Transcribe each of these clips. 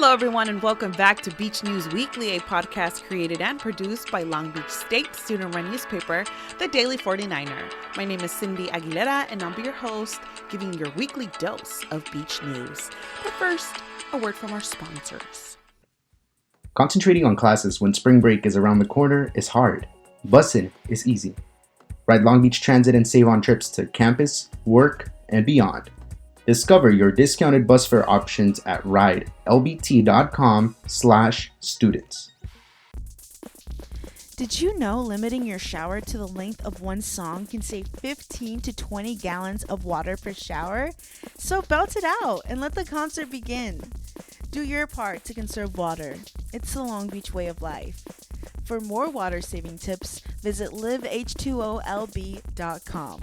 Hello, everyone, and welcome back to Beach News Weekly, a podcast created and produced by Long Beach State student-run newspaper, The Daily 49er. My name is Cindy Aguilera, and I'll be your host, giving your weekly dose of beach news. But first, a word from our sponsors. Concentrating on classes when spring break is around the corner is hard. Busing is easy. Ride Long Beach Transit and save on trips to campus, work, and beyond. Discover your discounted bus fare options at ridelbt.com/students. Did you know limiting your shower to the length of one song can save 15 to 20 gallons of water per shower? So belt it out and let the concert begin. Do your part to conserve water. It's the Long Beach way of life. For more water-saving tips, visit liveh2olb.com.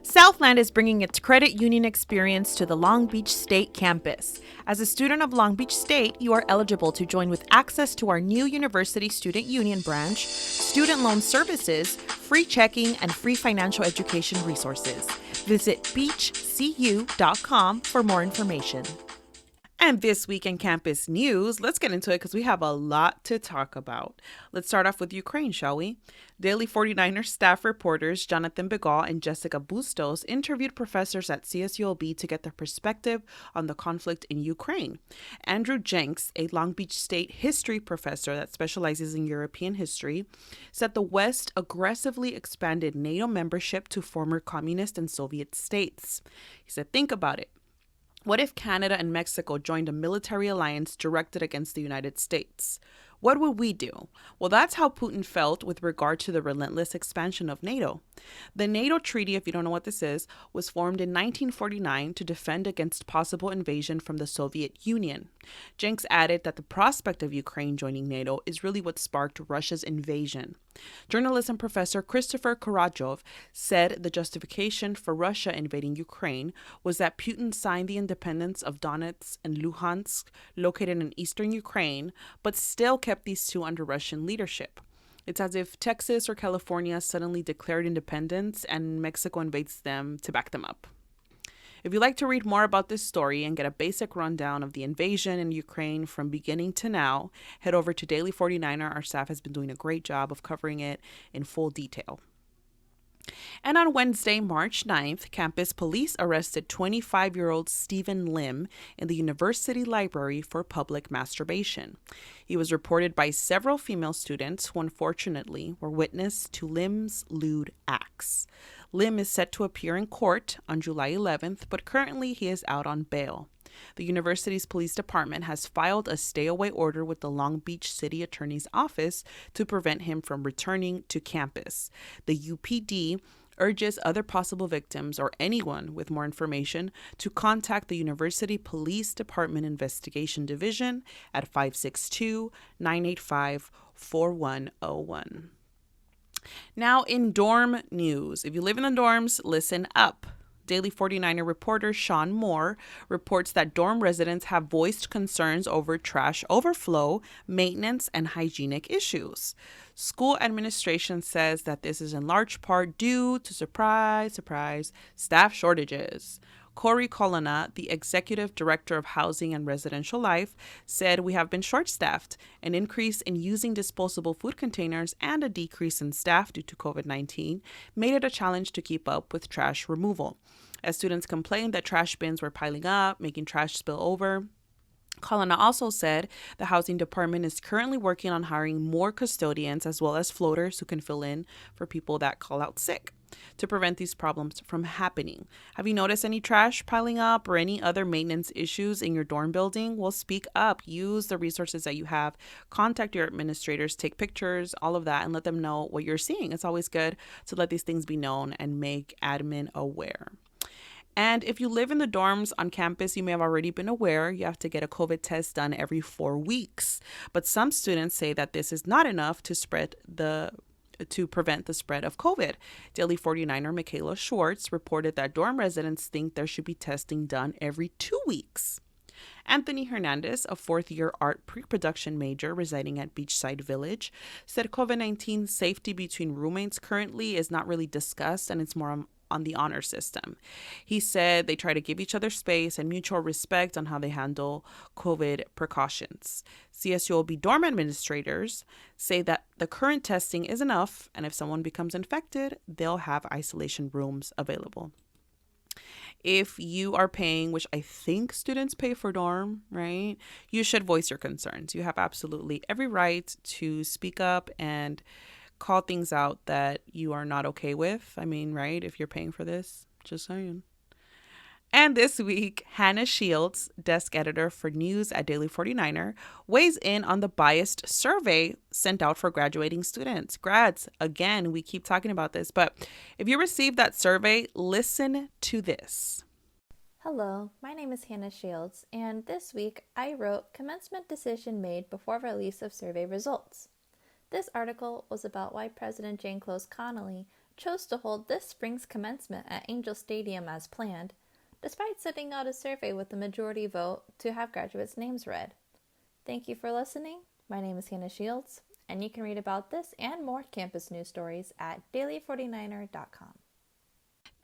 Southland is bringing its credit union experience to the Long Beach State campus. As a student of Long Beach State, you are eligible to join with access to our new University Student Union branch, student loan services, free checking, and free financial education resources. Visit beachcu.com for more information. And this week in campus news, let's get into it because we have a lot to talk about. Let's start off with Ukraine, shall we? Daily 49er staff reporters Jonathan Begal and Jessica Bustos interviewed professors at CSULB to get their perspective on the conflict in Ukraine. Andrew Jenks, a Long Beach State history professor that specializes in European history, said the West aggressively expanded NATO membership to former communist and Soviet states. He said, think about it. What if Canada and Mexico joined a military alliance directed against the United States? What would we do? Well, that's how Putin felt with regard to the relentless expansion of NATO. The NATO treaty, if you don't know what this is, was formed in 1949 to defend against possible invasion from the Soviet Union. Jenks added that the prospect of Ukraine joining NATO is really what sparked Russia's invasion. Journalism professor Christopher Karadjov said the justification for Russia invading Ukraine was that Putin signed the independence of Donetsk and Luhansk, located in eastern Ukraine, but still kept these two under Russian leadership. It's as if Texas or California suddenly declared independence and Mexico invades them to back them up. If you'd like to read more about this story and get a basic rundown of the invasion in Ukraine from beginning to now, head over to Daily 49er. Our staff has been doing a great job of covering it in full detail. And on Wednesday, March 9th, campus police arrested 25-year-old Stephen Lim in the university library for public masturbation. He was reported by several female students who unfortunately were witness to Lim's lewd acts. Lim is set to appear in court on July 11th, but currently he is out on bail. The university's police department has filed a stay-away order with the Long Beach City Attorney's Office to prevent him from returning to campus. The UPD urges other possible victims or anyone with more information to contact the University Police Department Investigation Division at 562-985-4101. Now in dorm news. If you live in the dorms, listen up. Daily 49er reporter Sean Moore reports that dorm residents have voiced concerns over trash overflow, maintenance, and hygienic issues. School administration says that this is in large part due to, surprise, staff shortages. Corey Colonna, the executive director of Housing and Residential Life, said we have been short-staffed. An increase in using disposable food containers and a decrease in staff due to COVID-19 made it a challenge to keep up with trash removal. As students complained that trash bins were piling up, making trash spill over, Colonna also said the housing department is currently working on hiring more custodians as well as floaters who can fill in for people that call out sick to prevent these problems from happening. Have you noticed any trash piling up or any other maintenance issues in your dorm building? Well, speak up. Use the resources that you have. Contact your administrators, take pictures, all of that, and let them know what you're seeing. It's always good to let these things be known and make admin aware. And if you live in the dorms on campus, you may have already been aware you have to get a COVID test done every 4 weeks. But some students say that this is not enough to prevent the spread of COVID. Daily 49er Michaela Schwartz reported that dorm residents think there should be testing done every 2 weeks. Anthony Hernandez, a fourth-year art pre-production major residing at Beachside Village, said COVID-19 safety between roommates currently is not really discussed and it's more on the honor system. He said they try to give each other space and mutual respect on how they handle COVID precautions. CSULB dorm administrators say that the current testing is enough, and if someone becomes infected, they'll have isolation rooms available. If you are paying, which I think students pay for dorm, right, you should voice your concerns. You have absolutely every right to speak up and call things out that you are not okay with. I mean, right, if you're paying for this, just saying. And this week, Hannah Shields, desk editor for news at Daily 49er, weighs in on the biased survey sent out for graduating students. Grads, again, we keep talking about this, but if you received that survey, listen to this. Hello, my name is Hannah Shields, and this week I wrote Commencement Decision Made Before Release of Survey Results. This article was about why President Jenks Connolly chose to hold this spring's commencement at Angel Stadium as planned, despite sending out a survey with the majority vote to have graduates' names read. Thank you for listening. My name is Hannah Shields, and you can read about this and more campus news stories at daily49er.com.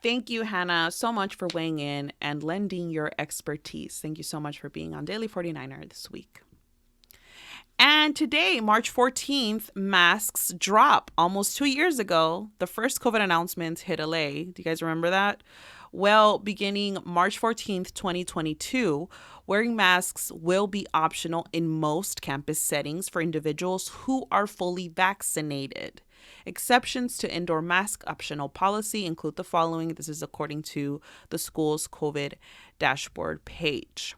Thank you, Hannah, so much for weighing in and lending your expertise. Thank you so much for being on Daily 49er this week. And today, March 14th, masks drop. Almost 2 years ago, the first COVID announcements hit LA. Do you guys remember that? Well, beginning March 14th, 2022, wearing masks will be optional in most campus settings for individuals who are fully vaccinated. Exceptions to indoor mask optional policy include the following. This is according to the school's COVID dashboard page.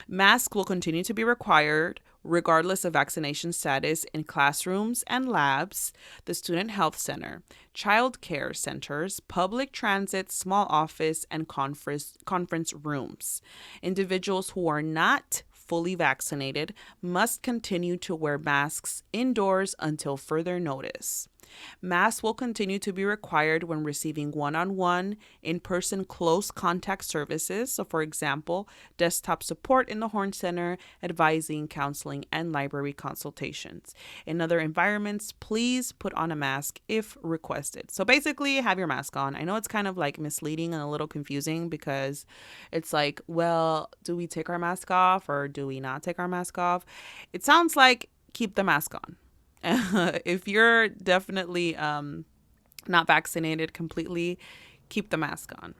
Masks will continue to be required regardless of vaccination status in classrooms and labs, the student health center, child care centers, public transit, small office, and conference rooms. Individuals who are not fully vaccinated must continue to wear masks indoors until further notice. Masks will continue to be required when receiving one-on-one, in-person close contact services. So, for example, desktop support in the Horn Center, advising, counseling, and library consultations. In other environments, please put on a mask if requested. So basically, have your mask on. I know it's kind of like misleading and a little confusing because it's like, well, do we take our mask off or do we not take our mask off? It sounds like keep the mask on. If you're definitely not vaccinated completely, keep the mask on.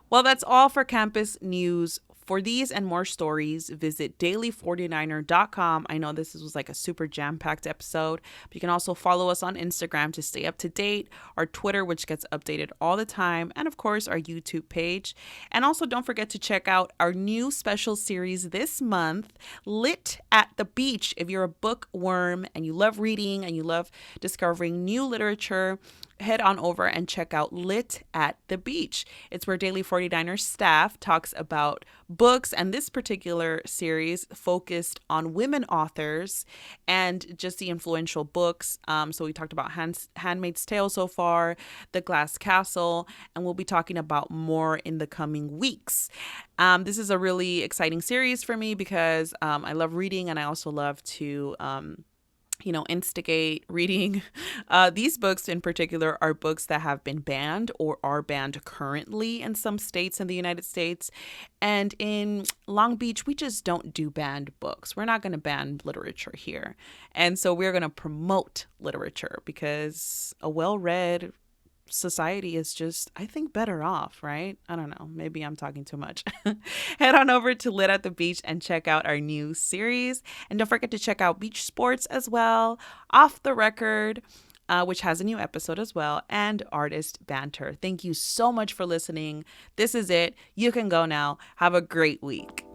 Well, that's all for campus news. For these and more stories, visit daily49er.com. I know this was like a super jam-packed episode, but you can also follow us on Instagram to stay up to date, our Twitter, which gets updated all the time, and of course, our YouTube page. And also don't forget to check out our new special series this month, Lit at the Beach. If you're a bookworm and you love reading and you love discovering new literature, head on over and check out Lit at the Beach. It's where Daily 49er staff talks about books, and this particular series focused on women authors and just the influential books. So we talked about Handmaid's Tale so far, The Glass Castle, and we'll be talking about more in the coming weeks. This is a really exciting series for me because I love reading and I also love to instigate reading. These books in particular are books that have been banned or are banned currently in some states in the United States. And in Long Beach, we just don't do banned books. We're not going to ban literature here. And so we're going to promote literature because a well-read society is just, I think, better off, right? I don't know. Maybe I'm talking too much. Head on over to Lit at the Beach and check out our new series. And don't forget to check out Beach Sports as well, Off the Record, which has a new episode as well, and Artist Banter. Thank you so much for listening. This is it. You can go now. Have a great week.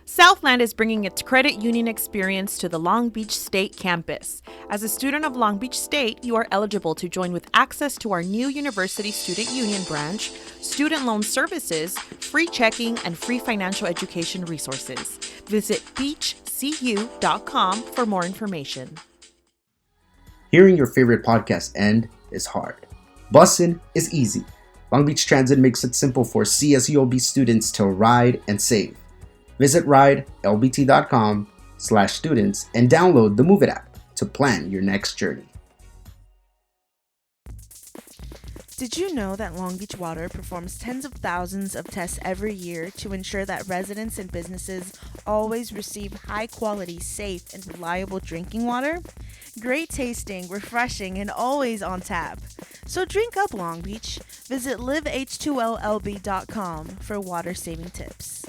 Southland is bringing its credit union experience to the Long Beach State campus. As a student of Long Beach State, you are eligible to join with access to our new University Student Union branch, student loan services, free checking, and free financial education resources. Visit beachcu.com for more information. Hearing your favorite podcast end is hard. Bussin' is easy. Long Beach Transit makes it simple for CSULB students to ride and save. Visit ridelbt.com/students and download the Move It app to plan your next journey. Did you know that Long Beach Water performs tens of thousands of tests every year to ensure that residents and businesses always receive high quality, safe, and reliable drinking water? Great tasting, refreshing, and always on tap. So drink up, Long Beach. Visit liveH2OLB.com for water saving tips.